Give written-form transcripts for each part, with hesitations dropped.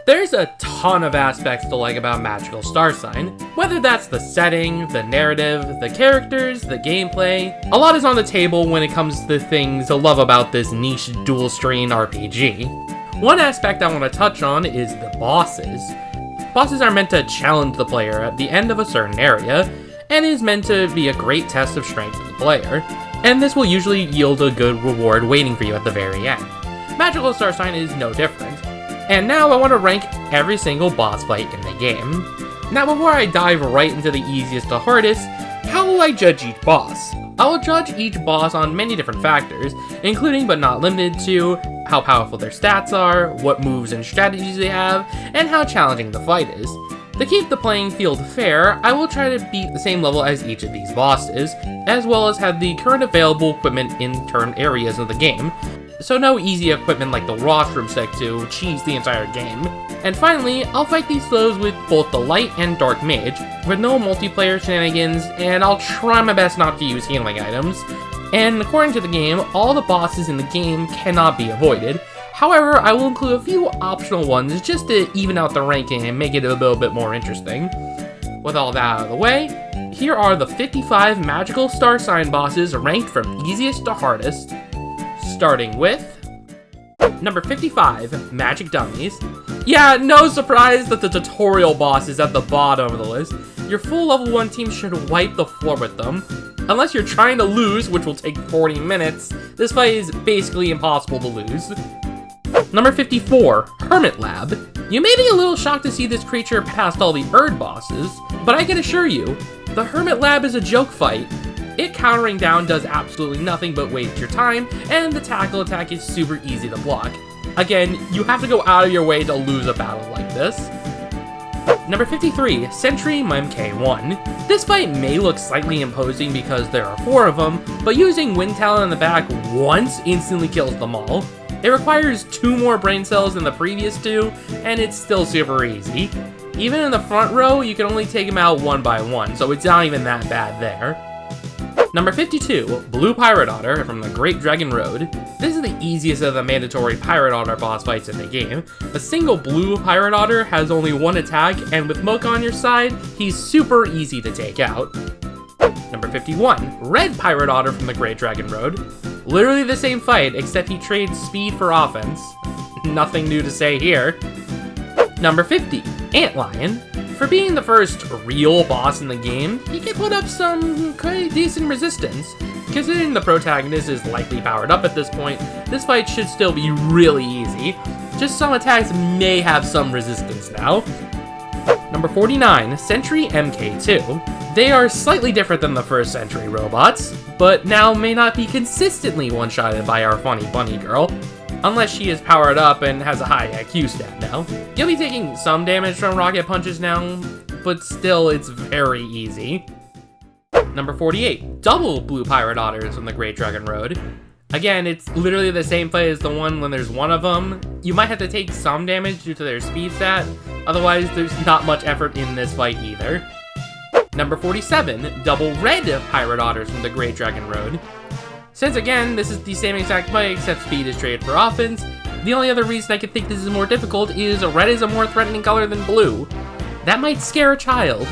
There's a ton of aspects to like about Magical Starsign, whether that's the setting, the narrative, the characters, the gameplay. A lot is on the table when it comes to things to love about this niche dual-strain RPG. One aspect I want to touch on is the bosses. Bosses are meant to challenge the player at the end of a certain area, and is meant to be a great test of strength of the player, and this will usually yield a good reward waiting for you at the very end. Magical Starsign is no different. And now I want to rank every single boss fight in the game. Now before I dive right into the easiest to hardest, how will I judge each boss? I will judge each boss on many different factors, including but not limited to how powerful their stats are, what moves and strategies they have, and how challenging the fight is. To keep the playing field fair, I will try to beat the same level as each of these bosses, as well as have the current available equipment in certain areas of the game, so no easy equipment like the rostrum stick to cheese the entire game. And finally, I'll fight these foes with both the light and dark mage, with no multiplayer shenanigans, and I'll try my best not to use healing items. And according to the game, all the bosses in the game cannot be avoided. However, I will include a few optional ones just to even out the ranking and make it a little bit more interesting. With all that out of the way, here are the 55 Magical Starsign bosses ranked from easiest to hardest. Starting with number 55, Magic Dummies. Yeah, no surprise that the tutorial boss is at the bottom of the list. Your full level 1 team should wipe the floor with them. Unless you're trying to lose, which will take 40 minutes, this fight is basically impossible to lose. Number 54, Hermit Lab. You may be a little shocked to see this creature past all the Erd bosses, but I can assure you, the Hermit Lab is a joke fight. It countering down does absolutely nothing but waste your time, and the tackle attack is super easy to block. Again, you have to go out of your way to lose a battle like this. Number 53, Sentry MK1. This fight may look slightly imposing because there are 4 of them, but using Wind Talon in the back once instantly kills them all. It requires 2 more brain cells than the previous 2, and it's still super easy. Even in the front row, you can only take them out one by one, so it's not even that bad there. Number 52, Blue Pirate Otter from the Great Dragon Road. This is the easiest of the mandatory Pirate Otter boss fights in the game. A single Blue Pirate Otter has only 1 attack, and with Mocha on your side, he's super easy to take out. Number 51, Red Pirate Otter from the Great Dragon Road. Literally the same fight, except he trades speed for offense. Nothing new to say here. Number 50, Antlion. For being the first real boss in the game, he can put up some pretty decent resistance. Considering the protagonist is likely powered up at this point, this fight should still be really easy. Just some attacks may have some resistance now. Number 49, Sentry MK2. They are slightly different than the first Sentry robots, but now may not be consistently one-shotted by our funny bunny girl. Unless she is powered up and has a high IQ stat now. You'll be taking some damage from rocket punches now, but still it's very easy. Number 48, Double Blue Pirate Otters from the Great Dragon Road. Again, it's literally the same fight as the one when there's 1 of them. You might have to take some damage due to their speed stat, otherwise there's not much effort in this fight either. Number 47, Double Red Pirate Otters from the Great Dragon Road. Since again, this is the same exact fight except speed is traded for offense, the only other reason I could think this is more difficult is red is a more threatening color than blue. That might scare a child.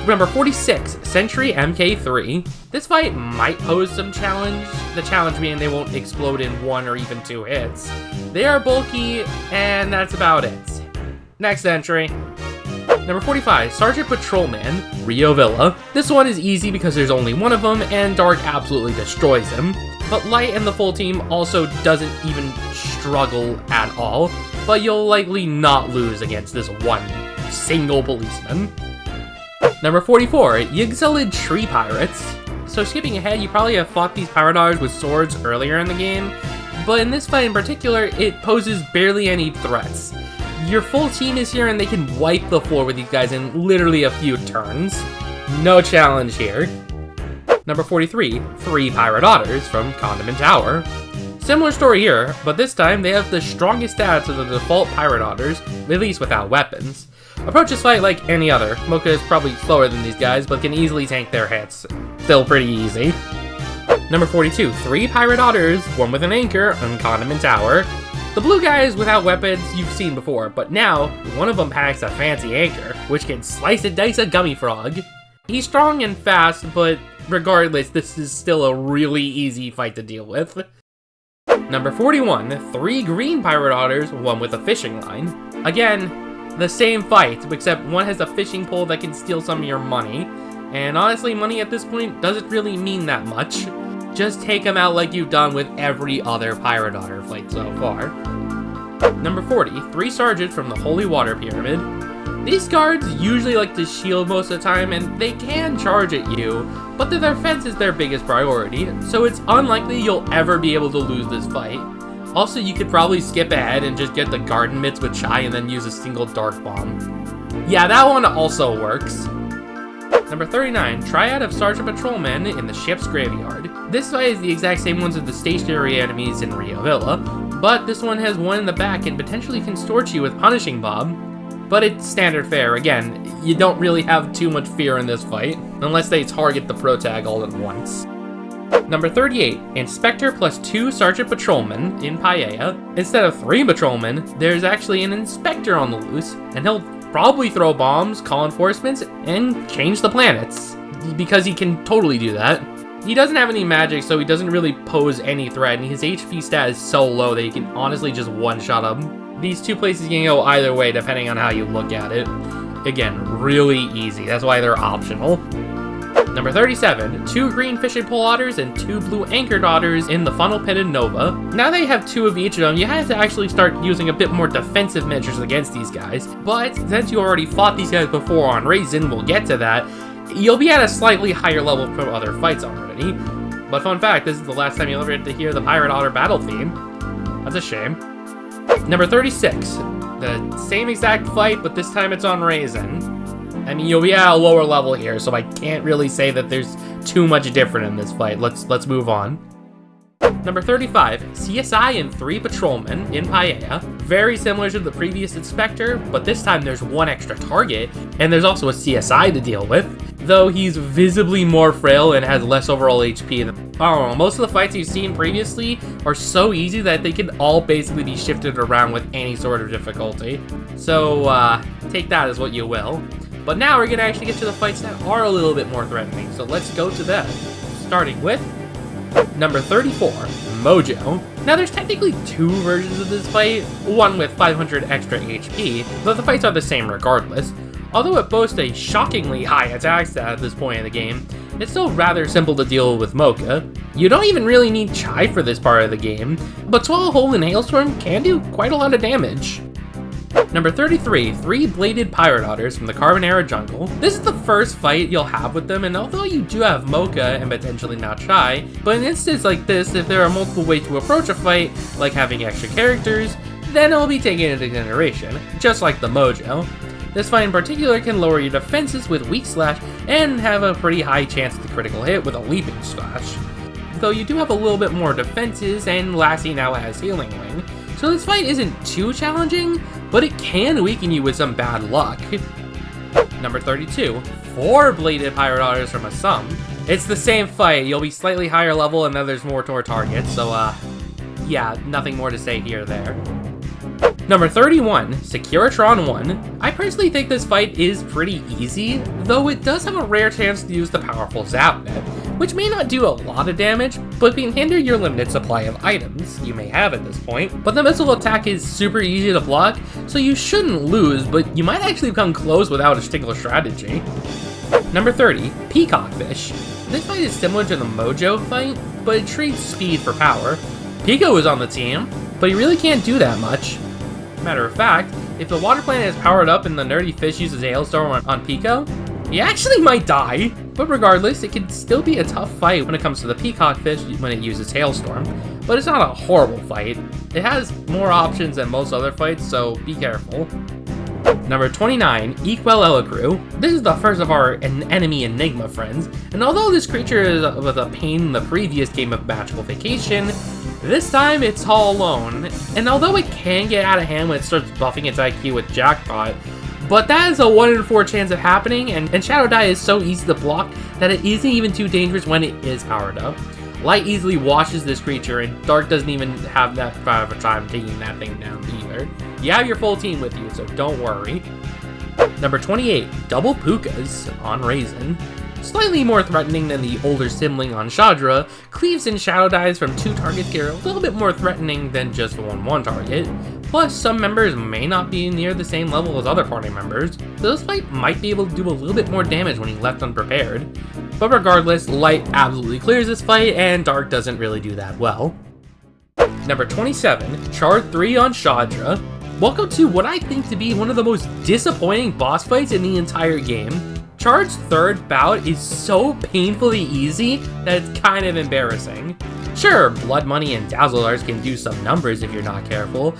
Number 46, Sentry MK3. This fight might pose some challenge, the challenge being they won't explode in 1 or even 2 hits. They are bulky, and that's about it. Next entry. Number 45, Sergeant Patrolman, Rio Villa. This one is easy because there's only 1 of them, and Dark absolutely destroys him. But Light and the full team also doesn't even struggle at all, but you'll likely not lose against this one single policeman. Number 44, Yggdrasil Tree Pirates. So skipping ahead, you probably have fought these pirate otters with swords earlier in the game, but in this fight in particular, it poses barely any threats. Your full team is here and they can wipe the floor with these guys in literally a few turns. No challenge here. Number 43, 3 Pirate Otters from Condiment Tower. Similar story here, but this time they have the strongest stats of the default Pirate Otters, at least without weapons. Approach this fight like any other. Mocha is probably slower than these guys, but can easily tank their hits. Still pretty easy. Number 42, 3 Pirate Otters, 1 with an anchor on Condiment Tower. The blue guys without weapons you've seen before, but now, one of them packs a fancy anchor, which can slice and dice a gummy frog. He's strong and fast, but regardless, this is still a really easy fight to deal with. Number 41, 3 green pirate otters, one with a fishing line. Again, the same fight, except one has a fishing pole that can steal some of your money. And honestly, money at this point doesn't really mean that much. Just take them out like you've done with every other pirate otter fight so far. Number 40, 3 sergeants from the Holy Water Pyramid. These guards usually like to shield most of the time, and they can charge at you, but their defense is their biggest priority, so it's unlikely you'll ever be able to lose this fight. Also, you could probably skip ahead and just get the garden mitts with Chai and then use a single dark bomb. Yeah, that one also works. Number 39, Triad of Sergeant Patrolmen in the ship's graveyard. This fight is the exact same ones as the stationary enemies in Rio Villa, but this one has one in the back and potentially can extort you with Punishing Bob. But it's standard fare. Again, you don't really have too much fear in this fight, unless they target the pro tag all at once. Number 38, Inspector plus 2 Sergeant Patrolmen in Paella. Instead of 3 patrolmen, there's actually an inspector on the loose, and he'll probably throw bombs, call enforcements, and change the planets. Because he can totally do that. He doesn't have any magic, so he doesn't really pose any threat, and his HP stat is so low that you can honestly just one-shot him. These 2 places can go either way depending on how you look at it. Again, really easy, that's why they're optional. Number 37, 2 green fishing pole otters and 2 blue anchored otters in the funnel pitted Nova. Now that you have 2 of each of them, you have to actually start using a bit more defensive measures against these guys. But since you already fought these guys before on Raisin, we'll get to that, you'll be at a slightly higher level from other fights already. But fun fact, this is the last time you'll ever get to hear the Pirate Otter battle theme. That's a shame. Number 36, the same exact fight, but this time it's on Raisin. I mean, you'll be at a lower level here, so I can't really say that there's too much different in this fight. Let's move on. Number 35, CSI and 3 patrolmen in Paella. Very similar to the previous Inspector, but this time there's 1 extra target, and there's also a CSI to deal with, though he's visibly more frail and has less overall HP. I don't know, most of the fights you've seen previously are so easy that they can all basically be shifted around with any sort of difficulty. So, take that as what you will. But now we're going to actually get to the fights that are a little bit more threatening, so let's go to them. Starting with number 34, Mojo. Now there's technically 2 versions of this fight, one with 500 extra HP, though the fights are the same regardless. Although it boasts a shockingly high attack stat at this point in the game, it's still rather simple to deal with Mocha. You don't even really need Chai for this part of the game, but Swallow Hole and Hailstorm can do quite a lot of damage. Number 33, 3 bladed pirate otters from the Carbonara jungle. This is the first fight you'll have with them, and although you do have Mocha and potentially now Chai, but in an instance like this, if there are multiple ways to approach a fight, like having extra characters, then it will be taken into consideration, just like the Mojo. This fight in particular can lower your defenses with Weak Slash and have a pretty high chance to critical hit with a Leaping Slash. Though you do have a little bit more defenses, and Lassie now has Healing Wing, so this fight isn't too challenging, but it can weaken you with some bad luck. Number 32, 4 bladed pirate otters from Assam. It's the same fight, you'll be slightly higher level and then there's more targets, so yeah, nothing more to say here or there. Number 31, Securitron 1. I personally think this fight is pretty easy, though it does have a rare chance to use the powerful Zap Net, which may not do a lot of damage, but can hinder your limited supply of items you may have at this point. But the missile attack is super easy to block, so you shouldn't lose, but you might actually come close without a particular strategy. Number 30, Peacock Fish. This fight is similar to the Mojo fight, but it trades speed for power. Pico is on the team, but he really can't do that much. Matter of fact, if the water planet is powered up and the nerdy fish uses a hailstorm on Pico, he actually might die. But regardless, it can still be a tough fight when it comes to the Peacock Fish when it uses Hailstorm. But it's not a horrible fight. It has more options than most other fights, so be careful. Number 29, Equal Elicrew. This is the first of our enemy Enigma friends, and although this creature was a pain in the previous game of Magical Vacation, this time it's all alone. And although it can get out of hand when it starts buffing its IQ with Jackpot, but that is a 1 in 4 chance of happening, and Shadow Die is so easy to block that it isn't even too dangerous when it is powered up. Light easily washes this creature, and Dark doesn't even have that far of a time taking that thing down either. You have your full team with you, so don't worry. Number 28, Double Pukas on Raisin. Slightly more threatening than the older sibling on Shadra, Cleaves and Shadow Dives from 2 targets here are a little bit more threatening than just 1 target. Plus, some members may not be near the same level as other party members, so this fight might be able to do a little bit more damage when he left unprepared. But regardless, Light absolutely clears this fight, and Dark doesn't really do that well. Number 27, Chard 3 on Shadra. Welcome to what I think to be one of the most disappointing boss fights in the entire game. Chard's third bout is so painfully easy that it's kind of embarrassing. Sure, Blood Money and Dazzle Darts can do some numbers if you're not careful,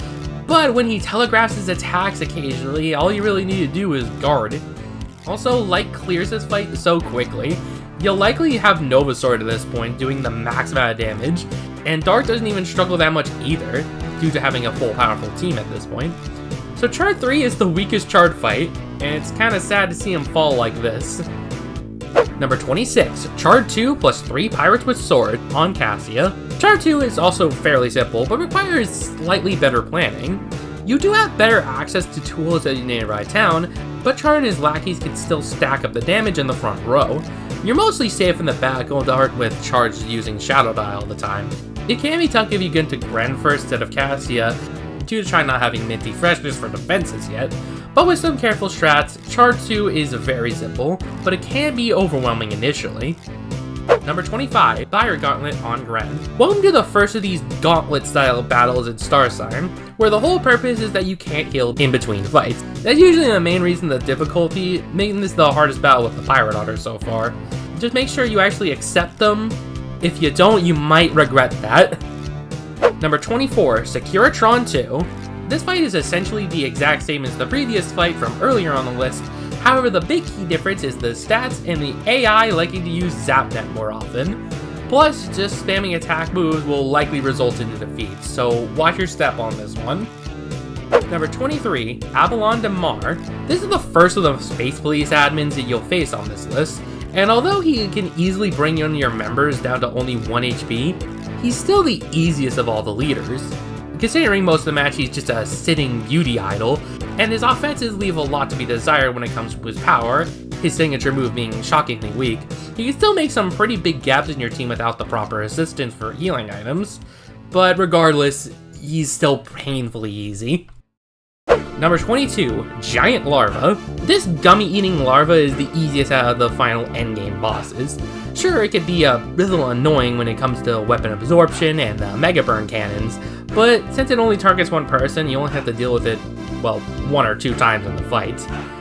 but when he telegraphs his attacks occasionally, all you really need to do is guard. Also, Light clears this fight so quickly. You'll likely have Nova Sword at this point, doing the max amount of damage, and Dark doesn't even struggle that much either, due to having a full powerful team at this point. So Chard 3 is the weakest Chard fight, and it's kinda sad to see him fall like this. Number 26, Chard 2 plus 3 Pirates with Sword on Cassia. Chard 2 is also fairly simple, but requires slightly better planning. You do have better access to tools at your nearby town, but Chard and his lackeys can still stack up the damage in the front row. You're mostly safe in the back with Charge using Shadow Die all the time. It can be tough if you get into Gren first instead of Cassia, due to try not having minty freshness for defenses yet, but with some careful strats, Chard 2 is very simple, but it can be overwhelming initially. Number 25, Fire Gauntlet on Gren. Welcome to the first of these gauntlet-style battles in Starsign, where the whole purpose is that you can't heal in between fights. That's usually the main reason the difficulty, making this the hardest battle with the Pirate Otter so far. Just make sure you actually accept them. If you don't, you might regret that. Number 24, Securitron 2. This fight is essentially the exact same as the previous fight from earlier on the list. However, the big key difference is the stats and the AI liking to use Zapnet more often. Plus, just spamming attack moves will likely result in a defeat, so watch your step on this one. Number 23, Avalon de Mar. This is the first of the Space Police admins that you'll face on this list, and although he can easily bring in your members down to only 1 HP, he's still the easiest of all the leaders. Considering most of the match he's just a sitting beauty idol, and his offenses leave a lot to be desired when it comes to his power, his signature move being shockingly weak. You can still make some pretty big gaps in your team without the proper assistance for healing items, but regardless, he's still painfully easy. Number 22, Giant Larva. This gummy-eating larva is the easiest out of the final endgame bosses. Sure, it could be a little annoying when it comes to weapon absorption and the Mega Burn cannons, but since it only targets one person, you only have to deal with it, well, 1 or 2 times in the fight.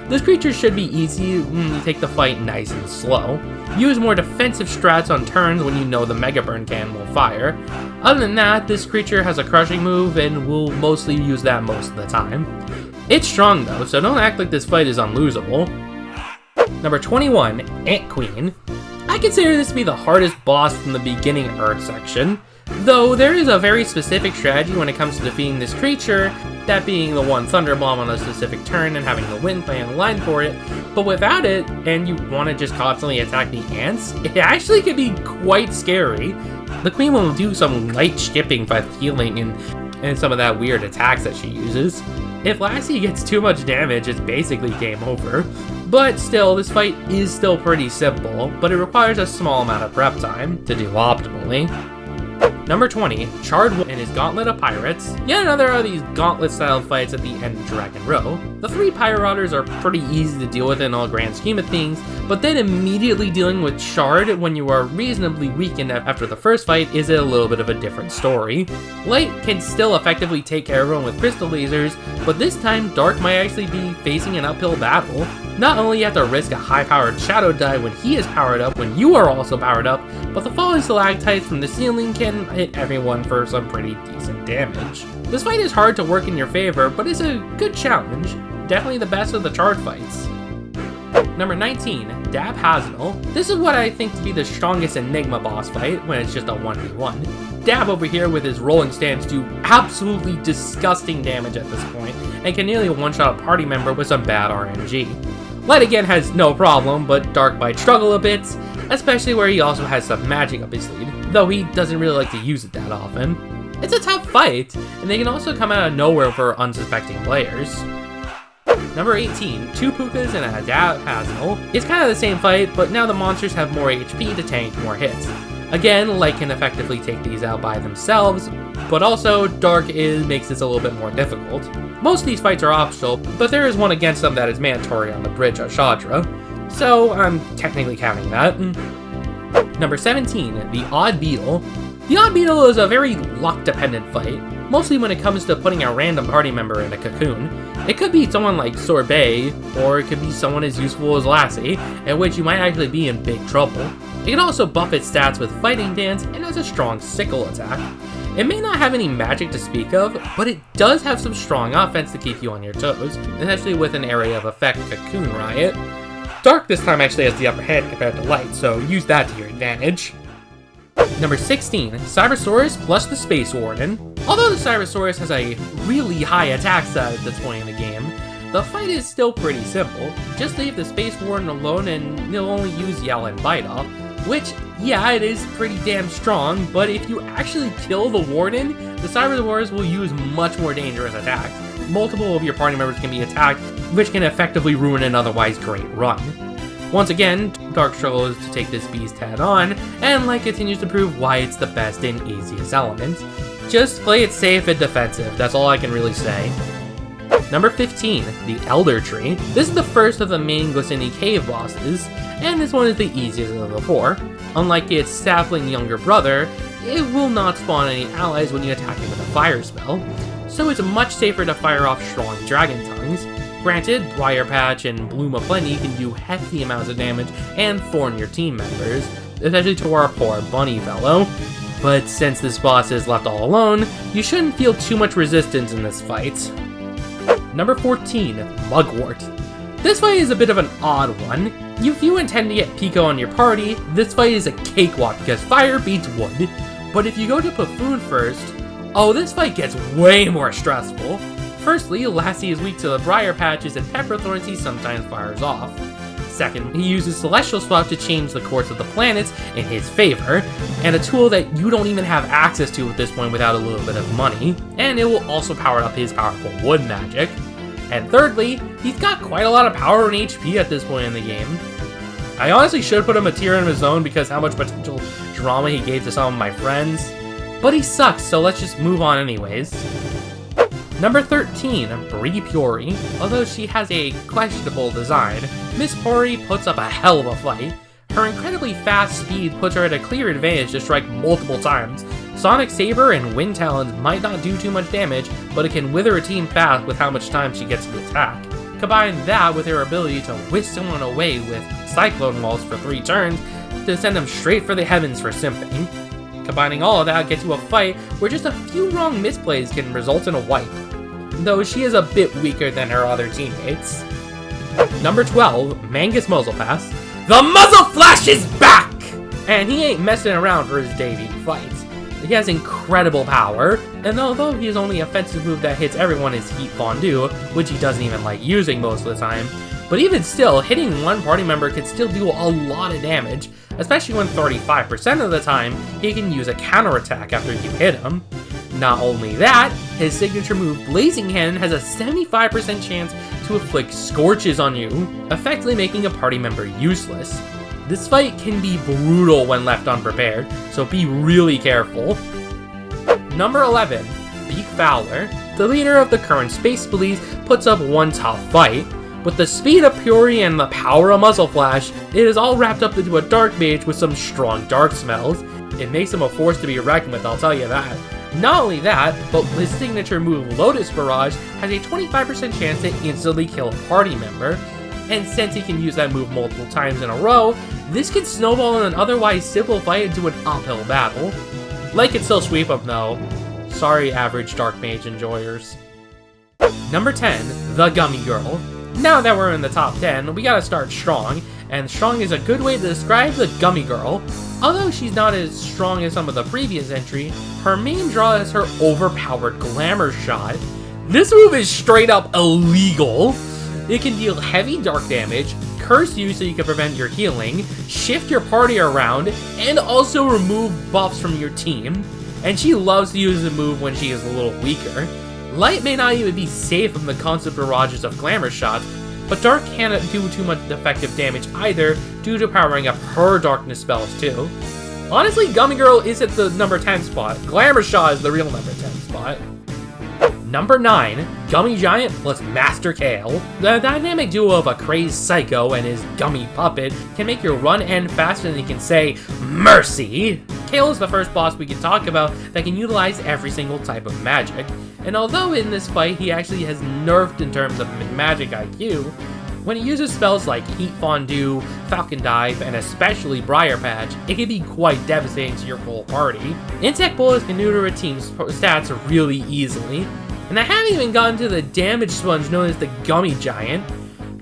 This creature should be easy when you take the fight nice and slow. Use more defensive strats on turns when you know the Mega Burn cannon will fire. Other than that, this creature has a crushing move and will mostly use that most of the time. It's strong though, so don't act like this fight is unlosable. Number 21, Ant Queen. I consider this to be the hardest boss from the beginning Earth section, though there is a very specific strategy when it comes to defeating this creature, that being the one Thunder Bomb on a specific turn and having the Wind Plan aligned for it, but without it, and you want to just constantly attack the ants, it actually can be quite scary. The Queen will do some light skipping by healing and some of that weird attacks that she uses. If Lassie gets too much damage, it's basically game over. But still, this fight is still pretty simple, but it requires a small amount of prep time to do optimally. Number 20, Chard and his Gauntlet of Pirates. Yet another of these gauntlet-style fights at the end of Dragon Row. The 3 Pirate Otters are pretty easy to deal with in all grand scheme of things, but then immediately dealing with Chard when you are reasonably weakened after the first fight is a little bit of a different story. Light can still effectively take care of him with crystal lasers, but this time Dark might actually be facing an uphill battle. Not only you have to risk a high-powered Shadow Die when he is powered up when you are also powered up, but the falling stalactites from the ceiling can hit everyone for some pretty decent damage. This fight is hard to work in your favor, but it's a good challenge. Definitely the best of the Chard fights. Number 19, Dab Haznel. This is what I think to be the strongest Enigma boss fight when it's just a 1v1. Dab over here with his rolling stance do absolutely disgusting damage at this point, and can nearly one-shot a party member with some bad RNG. Light again has no problem, but Dark might struggle a bit, especially where he also has some magic up his sleeve, though he doesn't really like to use it that often. It's a tough fight, and they can also come out of nowhere for unsuspecting players. Number 18, 2 Pukas and a Dazzle. It's kind of the same fight, but now the monsters have more HP to tank more hits. Again, Light can effectively take these out by themselves, but also Dark makes this a little bit more difficult. Most of these fights are optional, but there is one against them that is mandatory on the bridge at Shadra, so I'm technically counting that. Number 17, the Odd Beetle. The Odd Beetle is a very luck-dependent fight, mostly when it comes to putting a random party member in a cocoon. It could be someone like Sorbet, or it could be someone as useful as Lassie, in which you might actually be in big trouble. It can also buff its stats with Fighting Dance and has a strong sickle attack. It may not have any magic to speak of, but it does have some strong offense to keep you on your toes, especially with an area of effect Cocoon Riot. Dark this time actually has the upper hand compared to Light, so use that to your advantage. Number 16, Cybersaurus plus the Space Warden. Although the Cybersaurus has a really high attack stat at this point in the game, the fight is still pretty simple. Just leave the Space Warden alone and you'll only use Yell and Bite Off, which, yeah, it is pretty damn strong, but if you actually kill the Warden, the Cybersaurus will use much more dangerous attacks. Multiple of your party members can be attacked, which can effectively ruin an otherwise great run. Once again, Dark struggles to take this beast head on, and Light continues to prove why it's the best and easiest element. Just play it safe and defensive, that's all I can really say. Number 15, the Elder Tree. This is the first of the main Glissini Cave bosses, and this one is the easiest of the 4. Unlike its sapling younger brother, it will not spawn any allies when you attack it with a fire spell, so it's much safer to fire off strong Dragon Tongues. Granted, Briar Patch and Bloom of Plenty can do hefty amounts of damage and thorn your team members, especially to our poor bunny fellow. But since this boss is left all alone, you shouldn't feel too much resistance in this fight. Number 14, Mugwort. This fight is a bit of an odd one. If you intend to get Pico on your party, this fight is a cakewalk because fire beats wood. But if you go to Buffoon first, oh, this fight gets way more stressful. Firstly, Lassie is weak to the Briar Patches and Pepperthorns he sometimes fires off. Second, he uses Celestial Swap to change the course of the planets in his favor, and a tool that you don't even have access to at this point without a little bit of money, and it will also power up his powerful wood magic. And thirdly, he's got quite a lot of power and HP at this point in the game. I honestly should put him a tier of his own because how much potential drama he gave to some of my friends, but he sucks, so let's just move on anyways. Number 13, Bree Puri. Although she has a questionable design, Miss Puri puts up a hell of a fight. Her incredibly fast speed puts her at a clear advantage to strike multiple times. Sonic Saber and Wind Talons might not do too much damage, but it can wither a team fast with how much time she gets to attack. Combine that with her ability to whisk someone away with Cyclone Walls for 3 turns to send them straight for the heavens for simping. Combining all of that gets you a fight where just a few wrong misplays can result in a wipe, though she is a bit weaker than her other teammates. Number 12, Mangus Muzzlepass. The Muzzle Flash is back! And he ain't messing around for his debut fight. He has incredible power, and although his only offensive move that hits everyone is Heat Fondue, which he doesn't even like using most of the time, but even still, hitting one party member can still do a lot of damage, especially when 35% of the time, he can use a counterattack after you hit him. Not only that, his signature move Blazing Hand has a 75% chance to inflict Scorches on you, effectively making a party member useless. This fight can be brutal when left unprepared, so be really careful. Number 11, Beak Fowler. The leader of the current Space Police puts up one tough fight. With the speed of Puri and the power of Muzzle Flash, it is all wrapped up into a Dark Mage with some strong dark smells. It makes him a force to be reckoned with, I'll tell you that. Not only that, but his signature move Lotus Barrage has a 25% chance to instantly kill a party member. And since he can use that move multiple times in a row, this can snowball in an otherwise simple fight into an uphill battle. Light can still sweep him though. Sorry, average Dark Mage enjoyers. Number 10, the Gummy Girl. Now that we're in the top 10, we gotta start strong, and strong is a good way to describe the Gummy Girl. Although she's not as strong as some of the previous entry, her main draw is her overpowered Glamour Shot. This move is straight up illegal. It can deal heavy dark damage, curse you so you can prevent your healing, shift your party around, and also remove buffs from your team. And she loves to use the move when she is a little weaker. Light may not even be safe from the constant barrages of glamour shots, but Dark cannot do too much effective damage either due to powering up her darkness spells too. Honestly, Gummy Girl is at the number 10 spot. Glamour Shot is the real number 10 spot. Number 9, Gummy Giant plus Master Kale. The dynamic duo of a crazed psycho and his gummy puppet can make your run end faster than you can say, mercy! Kale is the first boss we can talk about that can utilize every single type of magic, and although in this fight he actually has nerfed in terms of magic IQ, when he uses spells like Heat Fondue, Falcon Dive, and especially Briar Patch, it can be quite devastating to your whole party. Insect Bullets can neuter a team's stats really easily, and I haven't even gotten to the damage sponge known as the Gummy Giant.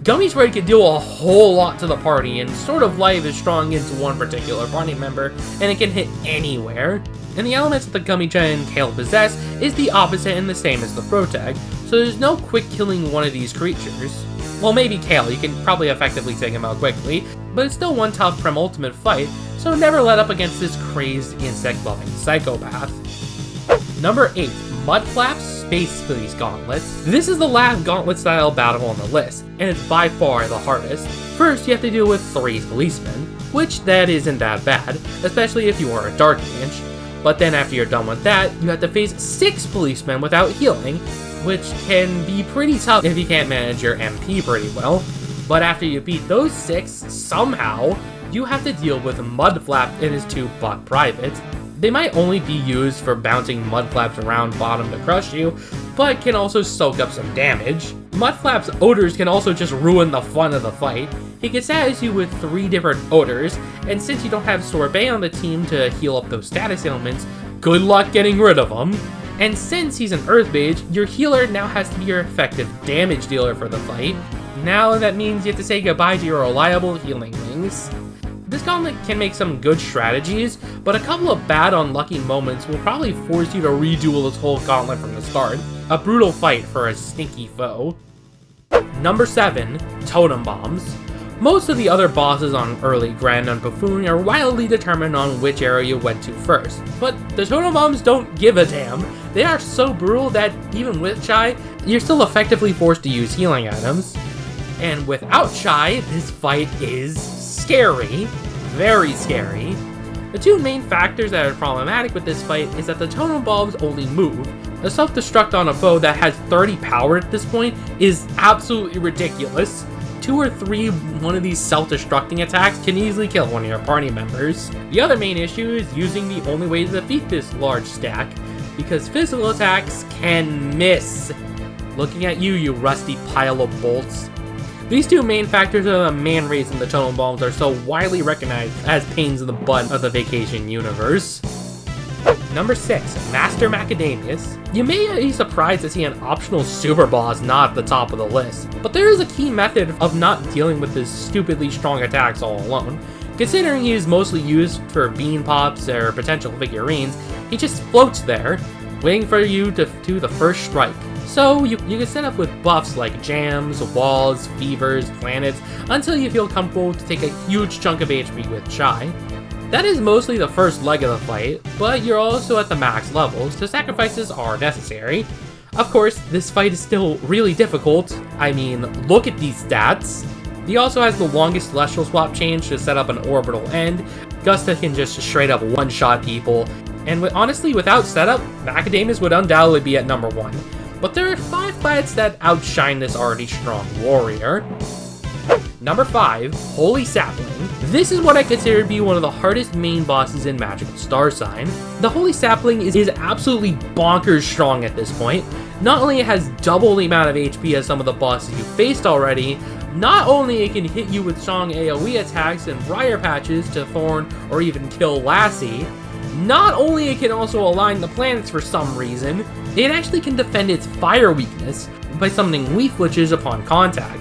Gummy Spread can do a whole lot to the party, and Sword of Life is strong into one particular party member, and it can hit anywhere. And the elements that the Gummy Giant and Kale possess is the opposite and the same as the Protag, so there's no quick killing one of these creatures. Well, maybe Kale, you can probably effectively take him out quickly, but it's still one tough Prem-Ultimate fight, so never let up against this crazed insect-loving psychopath. Number 8, Mudflap's Space Police Gauntlets. This is the last gauntlet-style battle on the list, and it's by far the hardest. First, you have to deal with 3 policemen, which that isn't that bad, especially if you are a Dark Mage. But then after you're done with that, you have to face 6 policemen without healing, which can be pretty tough if you can't manage your MP pretty well. But after you beat those 6, somehow, you have to deal with Mudflap and his 2 buck privates. They might only be used for bouncing Mudflaps around bottom to crush you, but can also soak up some damage. Mudflap's odors can also just ruin the fun of the fight. He can status you with 3 different odors, and since you don't have Sorbet on the team to heal up those status ailments, good luck getting rid of them. And since he's an Earth Mage, your healer now has to be your effective damage dealer for the fight. Now that means you have to say goodbye to your reliable healing wings. This gauntlet can make some good strategies, but a couple of bad unlucky moments will probably force you to redo this whole gauntlet from the start. A brutal fight for a sneaky foe. Number 7, Totem Bombs. Most of the other bosses on early Grand and Buffoon are wildly determined on which area you went to first, but the Totem Bombs don't give a damn. They are so brutal that even with Chai, you're still effectively forced to use healing items. And without Chai, this fight is scary. Very scary. The 2 main factors that are problematic with this fight is that the Totem Bombs only move. A self-destruct on a foe that has 30 power at this point is absolutely ridiculous. 2 or 3 one of these self-destructing attacks can easily kill one of your party members. The other main issue is using the only way to defeat this large stack, because physical attacks can miss. Looking at you, you rusty pile of bolts. These 2 main factors are the main reason the Totem Bombs are so widely recognized as pains in the butt of the Vacation universe. Number 6, Master Macadamius. You may be surprised to see an optional super boss not at the top of the list, but there is a key method of not dealing with his stupidly strong attacks all alone. Considering he is mostly used for bean pops or potential figurines, he just floats there, waiting for you to do the first strike. So you can set up with buffs like jams, walls, fevers, planets, until you feel comfortable to take a huge chunk of HP with Chai. That is mostly the first leg of the fight, but you're also at the max levels, so sacrifices are necessary. Of course, this fight is still really difficult. I mean, look at these stats. He also has the longest celestial swap change to set up an orbital end. Gusta can just straight up one-shot people, and honestly, without setup, Macadamius would undoubtedly be at number 1. But there are 5 fights that outshine this already strong warrior. Number 5, Holy Sapling. This is what I consider to be one of the hardest main bosses in Magical Starsign. The Holy Sapling is absolutely bonkers strong at this point. Not only it has double the amount of HP as some of the bosses you faced already, not only it can hit you with strong AoE attacks and briar patches to thorn or even kill Lassie, not only it can also align the planets for some reason, it actually can defend its fire weakness by summoning leaf witches upon contact.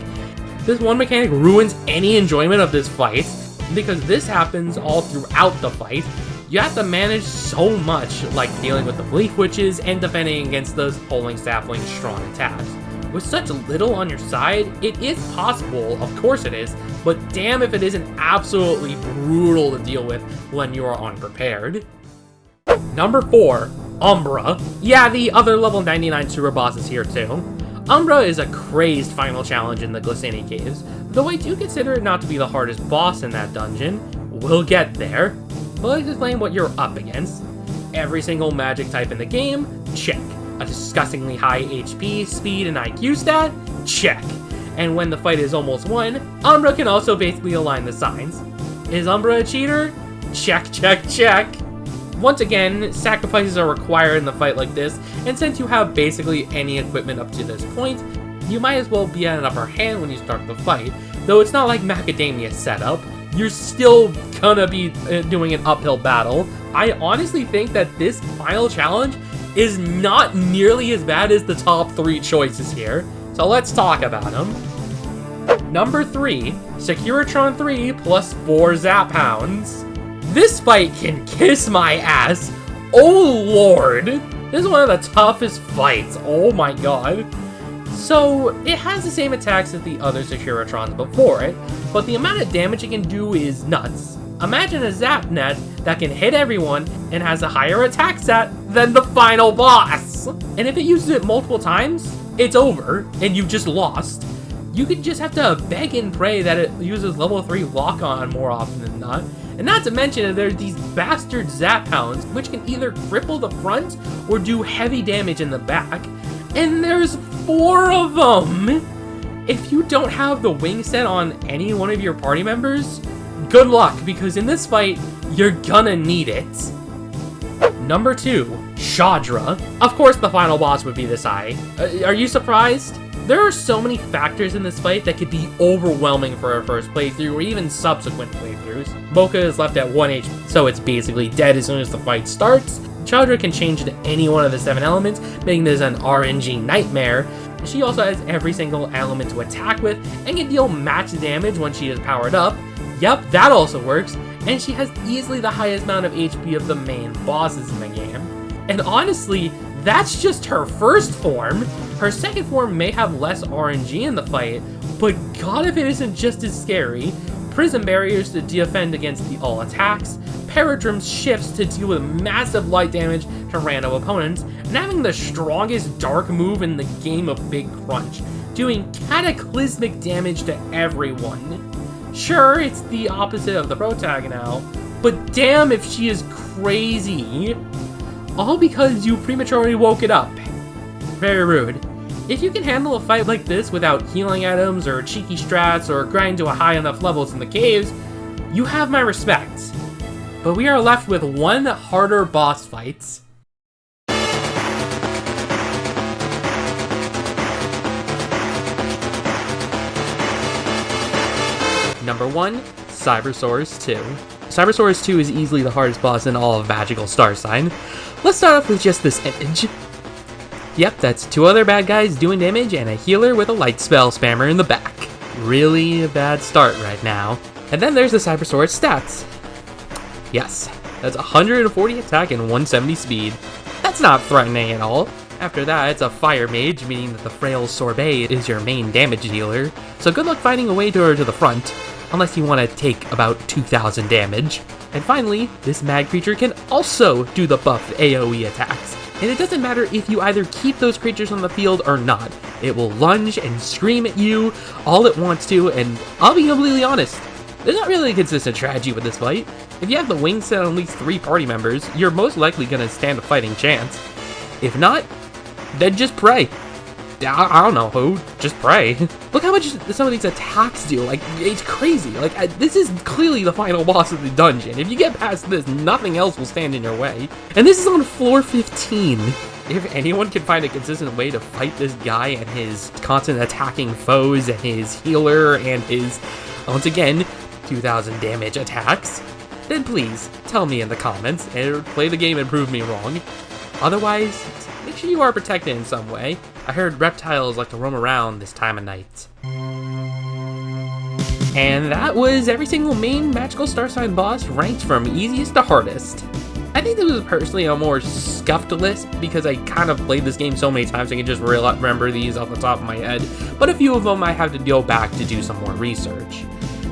This one mechanic ruins any enjoyment of this fight, because this happens all throughout the fight. You have to manage so much, like dealing with the leaf witches and defending against those Holy Sapling's strong attacks. With such little on your side, it is possible, of course it is, but damn if it isn't absolutely brutal to deal with when you are unprepared. Number 4, Umbra. Yeah, the other level 99 super boss is here too. Umbra is a crazed final challenge in the Glycine Caves, though I do consider it not to be the hardest boss in that dungeon. We'll get there, but let's explain what you're up against. Every single magic type in the game, check. A disgustingly high HP, speed, and IQ stat, check. And when the fight is almost won, Umbra can also basically align the signs. Is Umbra a cheater? Check, check, check. Once again, sacrifices are required in the fight like this, and since you have basically any equipment up to this point, you might as well be at an upper hand when you start the fight. Though it's not like Macadamia's setup, you're still gonna be doing an uphill battle. I honestly think that this final challenge is not nearly as bad as the top 3 choices here, so let's talk about them. Number 3, Securitron 3 plus 4 Zap Hounds. This fight can kiss my ass. Oh lord, this is one of the toughest fights, oh my god. So, it has the same attacks as the other Securitrons before it, but the amount of damage it can do is nuts. Imagine a Zap Net that can hit everyone and has a higher attack stat than the final boss. And if it uses it multiple times, it's over, and you've just lost. You could just have to beg and pray that it uses level 3 lock-on more often than not. And not to mention that there's these bastard Zap Hounds, which can either cripple the front or do heavy damage in the back. And there's 4 of them! If you don't have the wing set on any one of your party members, good luck, because in this fight, you're gonna need it. Number 2, Shadra. Of course the final boss would be this eye. Are you surprised? There are so many factors in this fight that could be overwhelming for a first playthrough or even subsequent playthroughs. Mocha is left at 1 HP, so it's basically dead as soon as the fight starts. Shadra can change to any one of the 7 elements, making this an RNG nightmare. She also has every single element to attack with, and can deal max damage when she is powered up. Yep, that also works, and she has easily the highest amount of HP of the main bosses in the game. And honestly, that's just her first form. Her second form may have less RNG in the fight, but god if it isn't just as scary. Prism barriers to defend against the all attacks, Paradrom's shifts to deal with massive light damage to random opponents, and having the strongest dark move in the game of Big Crunch, doing cataclysmic damage to everyone. Sure, it's the opposite of the protagonist, but damn if she is crazy. All because you prematurely woke it up. Very rude. If you can handle a fight like this without healing items or cheeky strats or grind to a high enough levels in the caves, you have my respect. But we are left with 1 harder boss fight. Number 1, Cybersaurus 2. Cybersaurus 2 is easily the hardest boss in all of Magical Starsign. Let's start off with just this image. Yep, that's 2 other bad guys doing damage and a healer with a light spell spammer in the back. Really a bad start right now. And then there's the Cybersaurus stats. Yes, that's 140 attack and 170 speed. That's not threatening at all. After that, it's a fire mage, meaning that the frail sorbet is your main damage dealer. So good luck finding a way to her to the front, unless you want to take about 2,000 damage. And finally, this mad creature can also do the buffed AoE attacks. And it doesn't matter if you either keep those creatures on the field or not. It will lunge and scream at you all it wants to, and I'll be completely honest, there's not really a consistent strategy with this fight. If you have the wing set on at least 3 party members, you're most likely going to stand a fighting chance. If not, then just pray. I don't know who, just pray. Look how much some of these attacks do, like, it's crazy. Like, this is clearly the final boss of the dungeon. If you get past this, nothing else will stand in your way. And this is on floor 15. If anyone can find a consistent way to fight this guy and his constant attacking foes and his healer and his, once again, 2,000 damage attacks, then please tell me in the comments and play the game and prove me wrong. Otherwise, make sure you are protected in some way. I heard reptiles like to roam around this time of night. And that was every single main Magical Starsign boss ranked from easiest to hardest. I think this was personally a more scuffed list because I kind of played this game so many times I can just remember these off the top of my head, but a few of them I have to go back to do some more research.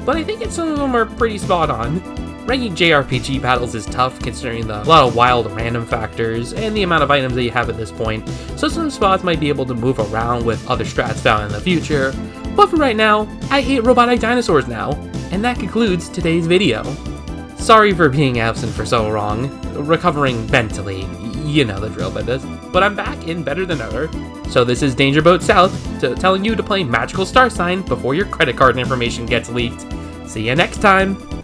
But I think some of them are pretty spot on. Ranking JRPG battles is tough considering a lot of wild random factors and the amount of items that you have at this point, so some spots might be able to move around with other strats found in the future, but for right now, I hate robotic dinosaurs now, and that concludes today's video. Sorry for being absent for so long, recovering mentally, you know the drill by this, but I'm back and better than ever. So this is Dangerboatsouth telling you to play Magical Starsign before your credit card information gets leaked. See ya next time!